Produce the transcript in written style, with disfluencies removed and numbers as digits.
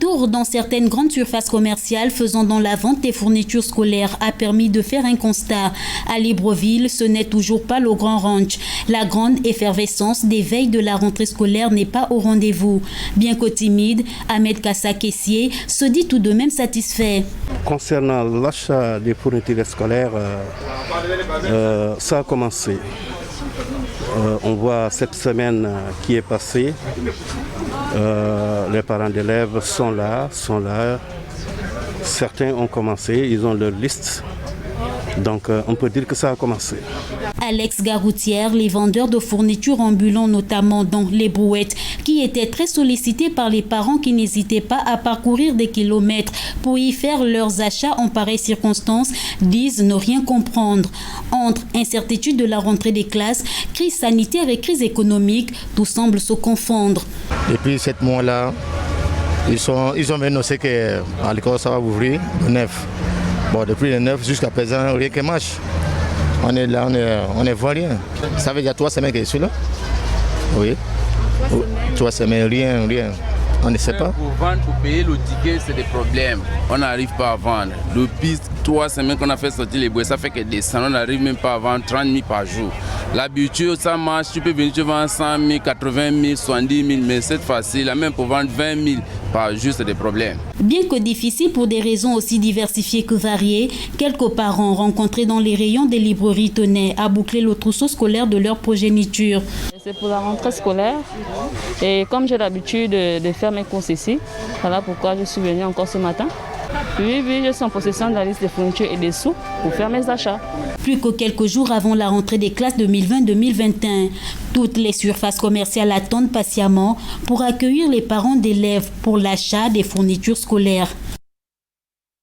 tour dans certaines grandes surfaces commerciales faisant dans la vente des fournitures scolaires a permis de faire un constat. À Libreville, ce n'est toujours pas le grand ranch. La grande effervescence des veilles de la rentrée scolaire n'est pas au rendez-vous. Bien que timide, Ahmed Kassa Kessier se dit tout de même satisfait. Concernant l'achat des fournitures scolaires, ça a commencé. On voit cette semaine qui est passée, les parents d'élèves sont là. Certains ont commencé, ils ont leur liste. Donc on peut dire que ça a commencé. Alex Garoutière, les vendeurs de fournitures ambulants, notamment dans les brouettes, qui étaient très sollicités par les parents qui n'hésitaient pas à parcourir des kilomètres pour y faire leurs achats en pareilles circonstances, disent ne rien comprendre. Entre incertitude de la rentrée des classes, crise sanitaire et crise économique, tout semble se confondre. Depuis 7 mois-là, ils ont annoncé que l'école ça va ouvrir le 9. Bon, depuis le 9 jusqu'à présent, rien que marche. On est là, on ne voit rien. Ça veut dire 3 semaines que je suis là. Oui. 3 semaines, rien. On ne sait pas. Pour vendre, pour payer le ticket, c'est des problèmes. On n'arrive pas à vendre. Depuis 3 semaines qu'on a fait sortir les bouées, ça fait que descendre. On n'arrive même pas à vendre 30 000 par jour. L'habitude, ça marche. Tu peux venir, tu vends 100 000, 80 000, 70 000, mais cette fois-ci, là même pour vendre 20 000 par jour, c'est des problèmes. Bien que difficile pour des raisons aussi diversifiées que variées, quelques parents rencontrés dans les rayons des librairies tenaient à boucler le trousseau scolaire de leur progéniture. C'est pour la rentrée scolaire et comme j'ai l'habitude de faire mes courses ici, voilà pourquoi je suis venue encore ce matin. Oui, je suis en possession de la liste des fournitures et des sous pour faire mes achats. Plus que quelques jours avant la rentrée des classes 2020-2021, toutes les surfaces commerciales attendent patiemment pour accueillir les parents d'élèves pour l'achat des fournitures scolaires.